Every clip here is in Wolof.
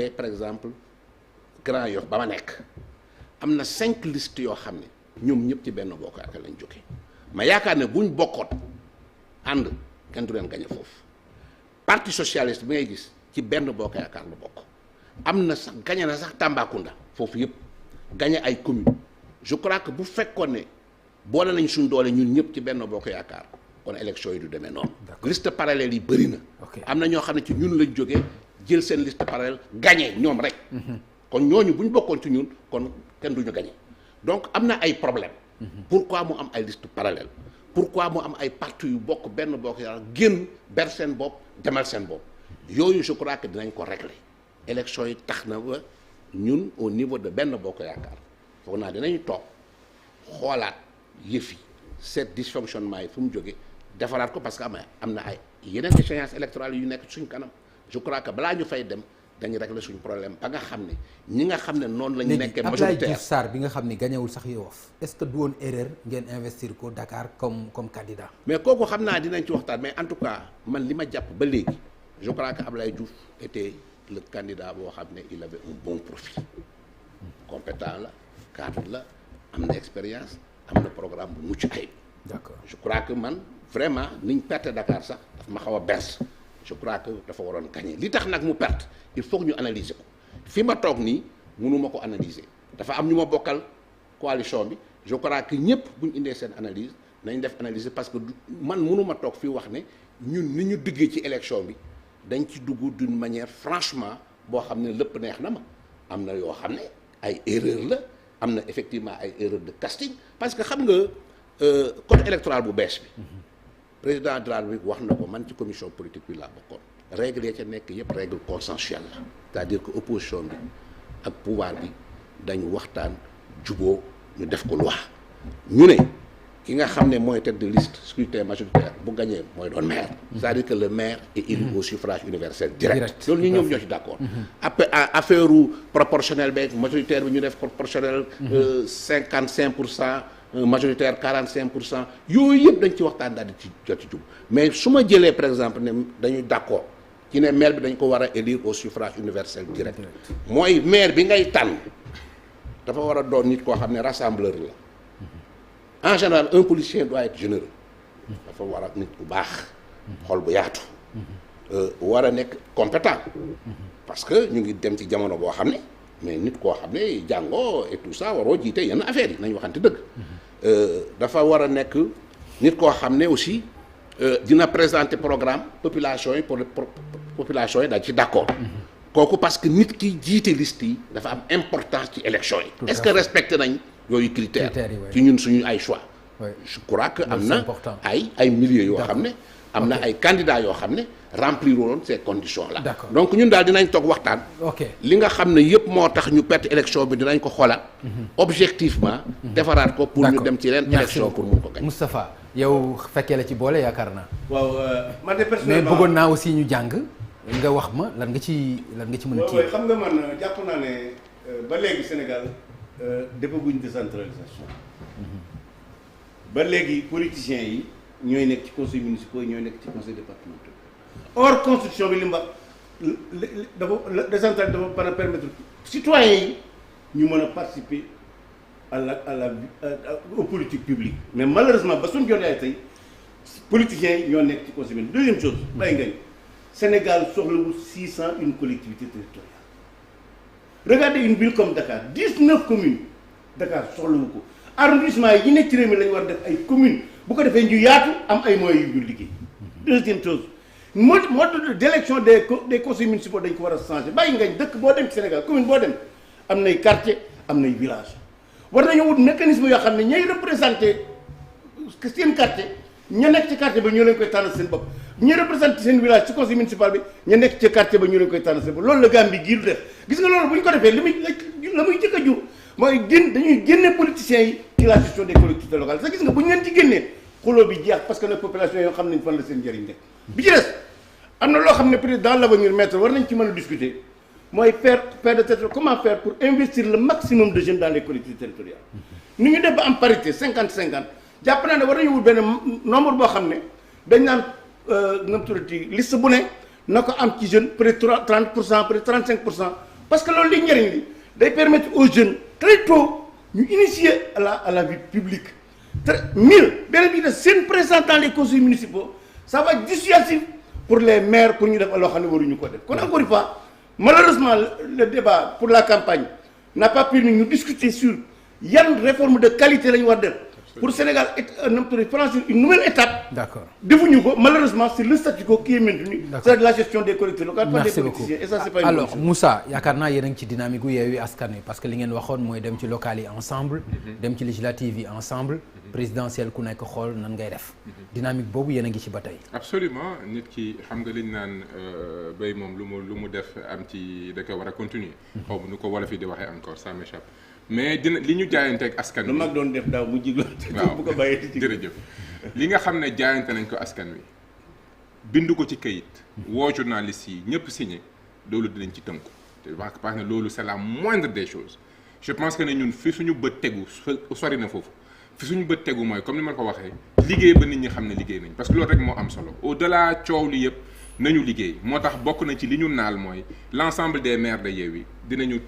xoolee par exemple Grand Yoff ba ma nekk am na 5 listes yoo xam ne ñoom ñëpp ci benn bokk yaakaar lañ jógee ma yaakaar ne buñ bokkoon ànd kenn du leen gañe foofu parti socialiste bi ngay gis ci benn bokk yaakaar la bokk am na sax gañe na sax Tambacounda foofu yëpp gañe ay communes je crois que bu fekkoon ne boole nañ suñ doole ñun ñëpp ci benn bokk yaakaar kon élection yi du demee noonu. liste parallèle yi bëri na. am na ñoo xam ne ci ñun lañ jógee jël seen liste parallèle gañe ñoom rek. kon ñooñu bu ñu bokkoon ci ñun kon kenn duñu gañe donc am na ay problème pourquoi mu am ay liste parallèle pourquoi mu am ay parti yu bokk benn bokk yaakaar génn ber seen bopp demal seen bopp yooyu je crois que dinañ ko régler élection yi tax na ba ñun au niveau de benn bokk yaakaar foog naa dinañ toog xoolaat yëf yi seet dysfonctionnement yi fu mu jógee defaraat ko parce que am na ay yeneen échéances électorales yu nekk suñ kanam je crois que balaa ñu fay dem dañu régler suñu problème ba nga xam ne ñi nga xam ne noonu la ñu nekkee majoritaire Abdoulaye Diouf Sarr bi nga xam ni gañewul sax Yoff est-ce que du woon erreur ngeen investir ko Dakar comme candidat. mais kooku xam naa dinañ ci waxtaan mais en tout cas man li ma jàpp ba léegi je crois que Abdoulaye Diouf était le candidat boo xam ne il avait un bon profil compétent la cadre la am na expérience am na programme bu mucc ayib. d'accord je crois que man vraiment niñ perte Dakar sax daf ma xaw a bers je crois que dafa waroon gagner li tax nag mu perte il faut que ñu analyser ko fi ma toog nii mënuma ko analyser dafa am ñu ma bokkal coalition bi je crois que ñëpp bu ñu indee seen analyse nañ def analyser parce que man mënuma toog fii wax ne ñun ni ñu duggee ci élection bi dañ ci dugg d'une manière franchement boo xam ne lépp neex na ma am na yoo xam ne ay erreur la am na effectivement ay erreur de casting parce que xam nga code électoral bu bees bi président de la République wax na ko man ci commission politique bi laa bokkoon règle ya ca nekk yëpp règle consensuelle la c'est-à-dire que opposition bi ak pouvoir bi dañu waxtaan juboo ñu def ko loi ñu ne ki nga xam ne mooy tête de liste scrutin majoritaire bu gagné mooy doon maire c'est-à-dire que le maire est élu au suffrage universel direct loolu ñu ñoom ñoo ci d'accord après affaire u proportionnel beeg majoritaire bi ñu def proportionnel 55% majoritaire 45% yooyu yëpp dañ ci waxtaan daal di ci jot ci jub mais su ma jëlee par exemple ne dañuy d'accord ci ne maire bi dañ ko war a élire au suffrage universel direct mooy maire bi ngay tànn dafa war a doon nit koo xam ne rassembleur la en général un politicien doit être généreux dafa war a nit ku baax xol bu yaatu war a nekk compétent parce que ñu ngi dem ci jamono boo xam ne mais nit koo xam ne jàngoo et tout ça waroo jiite yenn affaires yi nañu waxante dëgg dafa war a nekk nit koo xam ne aussi dina présenter programme population yi pour population yi daal ci d'accord kooku parce que nit ki jiite liste yi dafa am importance ci élection yi est-ce que respecté nañ yooyu critères ci ñun suñu ay choix je crois que am na ay milliers yoo xam ne am na ay candidats yoo xam ne remplir woon ces conditions là donc ñun daal dinañ toog waxtaan li nga xam ne yëpp moo tax ñu perte élection bi dinañ ko xoolaat objectivement defaraat ko pour ñu dem ci leen élection pour mun ko gañ Moustapha yow fekkee la ci boole yaakaar naa waaw man de mais personnellement bëggoon naa aussi ñu jàng nga wax ma lan nga ci mën a kii xam nga man jàpp naa ne ba léegi Sénégal defaguñ décentralisation ba léegi politiciens yi ñooy nekk ci conseil municipal yi ñooy nekk ci conseil départemental or constitution bi li mu wax dafa décentralisation dafa mën a permettre citoyens yi ñu mën a participer aux politiques publiques mais malheureusement ba suñu jotee tey politiciens yi ñoo nekk ci conseil municipal deuxième chose bàyyi ngañ Sénégal soxlawul 601 collectivités territoriales regardez une ville comme Dakar 19 communes Dakar soxlawu ko arrondissement yi nekk ci réew mi la ñu war def ay communes bu ko defee ñu yaatu am ay moyens yu ñu liggéey. deuxième chose mode d'élection des conseils municipaux dañ ko war a changer bàyyi ngañ dëkk boo dem ci Sénégal commune boo dem am nay quartier am nay village war nañoo wut mécanisme yoo xam ne ñooy représenté seen quartier ña nekk ci quartier ba ñoo leen koy tànnal seen bopp ñi représenté seen village ci conseil municipal bi ña nekk ci quartier ba ñoo leen koy tànnal seen bopp loolu la Gambie gii du def gis nga loolu bu ñu ko defee la muy jëkk a jur mooy dañuy génne politiciens yi ci la gestion des collectivités locales sax gis nga bu ñu leen ci génnee xuloo bi jeex parce que nag population yoo xam nañ fan la seen njëriñ nekk bi ci des am na loo xam ne peut-être dans l'avenir maître war nañ ci mën a discuter mooy faire de tête comment faire pour investir le maximum de jeunes dans les collectivités territoriales ni ñu def ba am parité 50-50 jàpp naa ne war nañu wut benn nombre boo xam ne dañ naan nam tuddati liste bu ne na ko am ci jeune peut-être 30% peut-être 35% parce que loolu li njëriñ li day permettre aux jeunes très tôt ñu initier à la vie publique très mieux beneen bi de seen présence dans les conseils municipaux ça va être dissuasif pour les maires pour ñu def loo xam ne waruñu ko def kon encore une fois malheureusement le débat pour la campagne n'a pas permis ñu discuter sur yan réforme de qualité la ñu war def pour Sénégal franchir une nouvelle étape. D'accord. defuñu ko malheureusement c'est le statu quo qui est maintenu. C'est la gestion des collectivités locales par des politiciens et ça c'est pas une alors Moussa yaakaar naa yéen a ngi ci dynamique gu Yewwi Askan Wi parce que li ngeen waxoon mooy dem ci locales yi ensemble. dem ci législatives yi ensemble. présidentielle ku nekk xool nan ngay def. dynamique boobu yéen a ngi ci ba tey. absolument nit ki xam nga liñ naan béy moom lu mu def am ci da ko war a continuer. xaw ma nu ko wolof yi di waxee encore ça m'échappe. mais dina li ñu jaayanteeg askan wi. lu mag doon def daaw mu jig waaw bu ko bàyyee ci jërëjëf li nga xam ne jaayante nañ ko askan wi bindu ko ci kayit. woo journalistes yi ñëpp signé loolu dinañ ci tënku. te parce que loolu c'est la moindre des choses je pense que ne ñun fi suñu bët tegu sori na foofu fi suñu bët tegu mooy comme ni ma ko waxee liggéey ba nit ñi xam ne liggéey nañ parce que loolu rek moo am solo au delà coow li yëpp nañu liggéey moo tax bokk na ci li ñu naal mooy l'ensemble des maires de Yewwi dinañu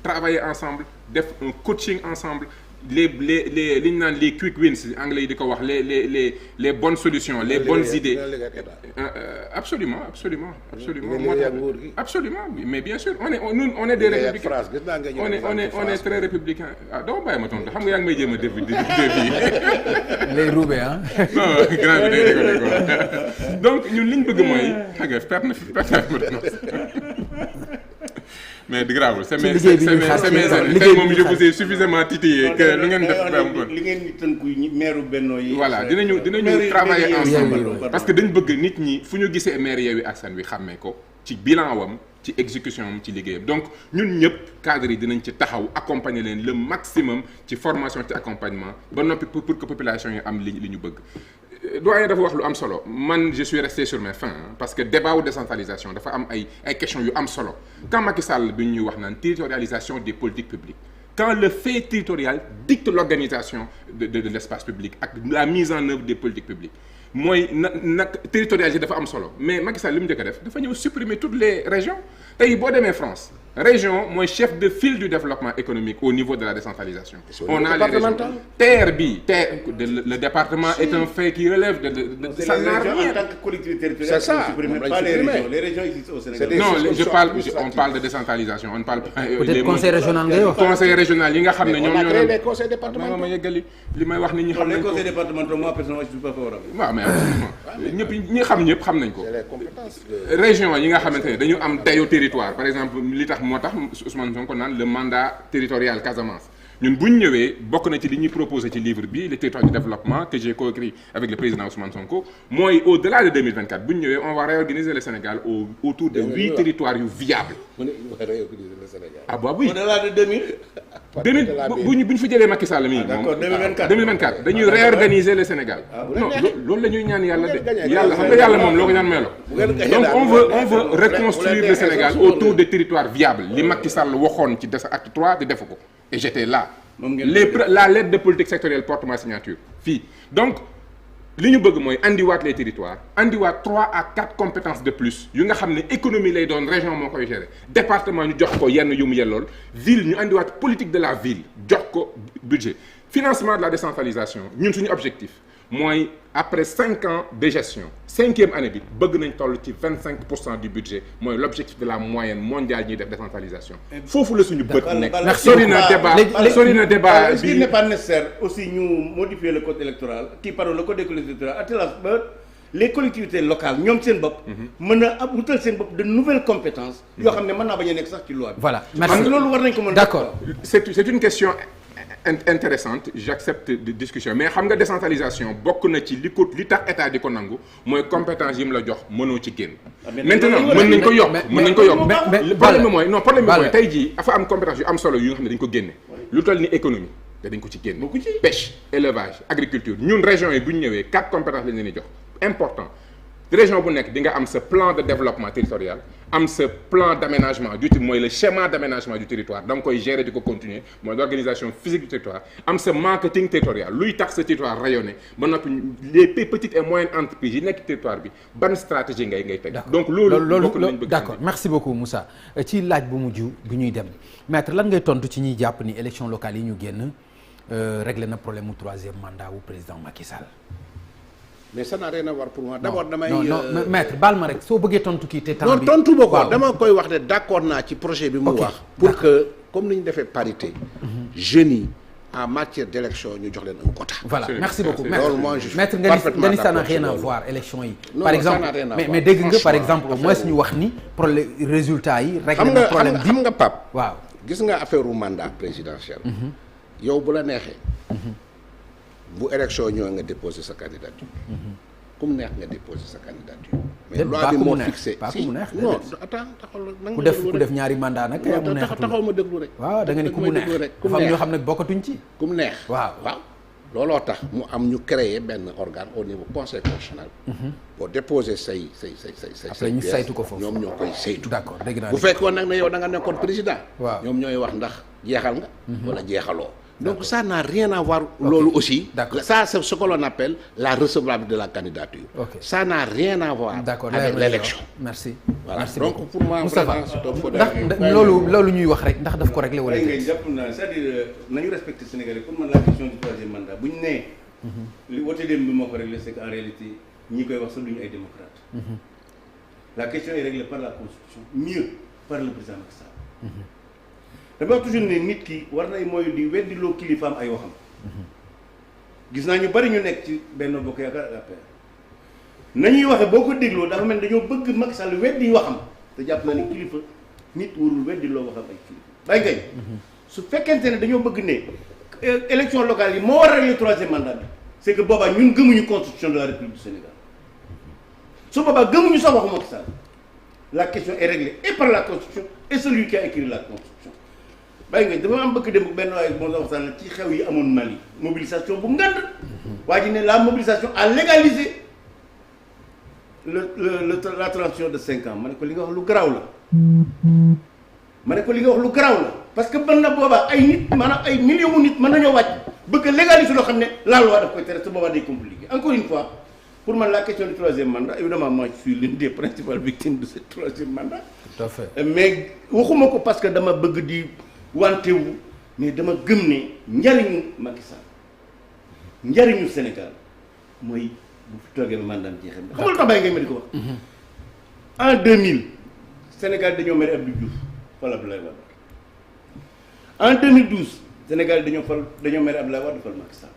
travailler ensemble def un coaching ensemble li ñu naan les quick wins anglais yi di ko wax les bonnes solutions les bonnes idées absolument moo tax absolument mais bien sûr on est des républicains on est très républicains ah dama bàyyi ma tontu xam nga yaa ngi may jéem a def les roubé ah non grand bi day déggoo quoi donc ñun li ñu bëgg mooy xam nga perte na mais di grave c'est mes années tey moom je vous ai suffisamment titillé que lu ngeen def li ngeen di tënku maire Benno yi voilà dinañu travailler ensemble parce que dañ bëgg nit ñi fu ñu gisee maire Yewwi Askan Wi xàmmee ko ci bilan wam ci exécution am ci liggéeyam donc ñun ñëpp cadres yi dinañ ci taxaw accompagner leen le maximum ci formation ci accompagnement ba noppi pour que population yi am li ñu bëgg doyen dafa wax lu am solo man je suis resté sur mes fins parce que débat wu décentralisation dafa am ay questions yu am solo quand Macky Sall bi ñuy wax naan territorialisation des politiques publiques quand le fait territorial dicte l'organisation de l'espace public ak la mise en œuvre des politiques publiques mooy nag territorialité dafa am solo mais Macky Sall li mu njëkk a def dafa ñëw supprimer toutes les régions tey boo demee France région mooy chef de file du développement économique au niveau de la décentralisation. On a les régions. Terre bi le département est un fait qui relève de ça n'a rien. En tant que collectivité territoriale, c'est ça. Pas les régions. Les régions existent au Sénégal. Non, on parle de décentralisation, on ne parle pas. Peut-être conseil régional ngay wax. Conseil régional yi nga xam ne ñoom ñoo créé les conseils départementaux. ma yeggali li may wax nit ñi xam nañ Les ko. conseils départementaux, moi personnellement, je suis pas favorable. waaw mais absolument ñëpp ñi xam nañ ko. C'est les compétences. région yi nga xamante ne dañu am dayo territoire par exemple li tax moo tax Ousmane Sonko naan le mandat territorial Casamance ñun bu ñu ñëwee bokk na ci li ñuy proposé ci livre bi le territoire du développement que j'ai coécrit avec le président Ousmane Sonko mooy au-delà de 2024 bu ñu ñëwee on va réorganiser le Sénégal autour de 8 territoires yu viables. Ah bah oui. Au-delà de 2000. bu ñu fi jëlee Macky Sall mii. D'accord, 2024 dañuy réorganiser le Sénégal. non loolu la ñuy ñaan yàlla de. yàlla xam nga yàlla moom loo ko ñaan meelo. donc on veut reconstruire le Sénégal autour de territoires viables li Macky Sall waxoon ci acte 3 te defu ko. Et j'étais là. La lettre de politique sectorielle porte ma signature fii donc li ñu bëgg mooy andiwaat les territoires andiwaat 3 à 4 compétences de plus yu nga xam ne économie lay doon région moo koy gérer département ñu jox ko yenn yu mu yellool ville ñu andiwaat politique de la ville jox ko budget financement de la décentralisation ñun suñu objectif mooy après 5 ans de gestion 5e année bi bëgg nañ toll ci 25% du budget mooy l'objectif de la moyenne mondiale ñuy def décentralisation foofu la suñu bët nekk sori na débat Est-ce qu'il n'est pas nécessaire aussi ñu modifier le code électoral le code des collectivités territoriales ba les collectivités locales ñoom seen bopp mën a ab wutal seen bopp de nouvelles compétences yoo xam ne mën naa bañ a nekk sax ci loi bi voilà parce que loolu war nañ ko mën d'accord c'est une question intéressante j'accepte de discussion mais xam nga décentralisation bokk na ci li tax état di ko nangu mooy compétence yi mu la jox mënoo ci génn maintenant mën nañ ko yokk problème bi mooy tey jii dafa am compétence yu am solo yu nga xam ne dañ ko génne lu toll ni économie te dañ ko ci génne pêche élevage agriculture ñun régions yi bu ñu ñëwee 4 compétences lañ leen di jox important région bu nekk di nga am sa plan de développement territorial am sa plan d'aménagement du mooy le schéma d'aménagement du territoire da nga koy gérer di ko continuer mooy l'organisation physique du territoire am sa marketing territorial luy tax sa territoire rayonné ba noppi les petites et moyennes entreprises yi nekk territoire bi ban stratégie ngay teg. donc loolu d'accord merci beaucoup Moussa ci laaj bu mujj bi ñuy dem maître lan ngay tontu ci ñuy jàpp ni élection locale yi ñu génn réglé na problème mu 3e mandat wu président Macky Sall. mais ça n'a rien à voir pour moi. d'abord damay non maître baal ma rek soo bëggee tontu kii te temps bi non tontu ba ko dama koy wax ne d'accord naa ci projet bi mu wax. pour que comme ni ñu defee parité. jeunes yi en matière d'élection ñu jox leen un quota. voilà merci beaucoup maître nga ni ça n'a rien à voir élection yi. par exemple mais dégg nga par exemple au moins ñu wax ni problème résultat yi. réglé na problème bi xam nga Pape. waaw gis nga affaire u mandat présidentiel. yow bu la neexee. bu élection ñëw nga déposer sa candidature. comme neex nga déposer sa candidature. mais loi bi moo fixé si non attends taxaw ku def ñaari mandat nag. kay mu neex taxaw ma déglu rek. waaw da nga ni ku mu neex dafa am ñoo xam ne bokkatuñ ci. ku mu neex waaw. looloo tax mu am ñu créer benn organe au niveau conseil constitutionnel. boo déposer say après ñu saytu ko foofu ñoom ñoo koy saytu. d'accord dégg naa bu fekkoon nag ne yow da nga nekkoon président. waaw ñoom ñooy wax ndax jeexal nga. wala jeexaloo. donc ça n'a rien à voir loolu aussi. d'accord ça c'est ce que l'on appelle la recevabilité de la candidature. ça n'a rien à voir. d'accord avec l'élection. merci. voilà merci donc pour moi vraiment ndax loolu ñuy wax rek ndax daf ko réglé wala. ngay jàpp naa c'est-à-dire nañu respecter Sénégalais pour man la question du 3e mandat bu ñu nee. li wote dem bi moo ko réglé c'est qu'en réalité ñi koy wax sax duñu ay démocrates. la question est réglée par la constitution mieux par le président Macky Sall. dama wax toujours ne nit ki war nay mooy di weddiloo kilifaam ay waxam. gis naa ñu bari ñu nekk ci Benno Bokk Yaakaar ak APR nañuy waxe boo ko dégloo dafa mel dañoo bëgg Macky Sall weddi waxam te jàpp na ne kilifa nit warul weddiloo waxam ay kilifa bay ngay su fekkente ne dañoo bëgg ne élection locale yi moo war a régler 3e mandat bi c'est que boobaa ñun gëmuñu constitution de la République du Sénégal su boobaa gëmuñu sax waxu Macky Sall la question est réglée et par la constitution et celui qui a écrit la constitution. bàyyi nga dafa am bëgg dem benn waaye moo la waxtaan ci xew yi amoon Mali mobilisation bu ngand waa ji ne la mobilisation a légalisé la transition de 5 ans ma ne ko li nga wax lu garaaw la parce que mën na boobaa ay nit maanaam ay millions nit mën nañoo wàcc bëgg a légaliser loo xam ne la loi daf koy tere te boobaa day compliqué encore une fois pour man la question du 3e mandat évidemment moi je suis l'une des principales victimes de ce 3e mandat. tout à fait mais waxuma ko parce que dama bëgg di wantewu mais dama gëm ne njariñu Macky Sall njariñu Sénégal mooy bu fi toogee mandat jeexam xam nga lu tax bàyyi ngay ma di ko wax. en 2000 Sénégal dañoo mere Abdou Diouf fal Abdoulaye Wade en 2012 Sénégal dañoo mere Abdoulaye Wade fal Macky Sall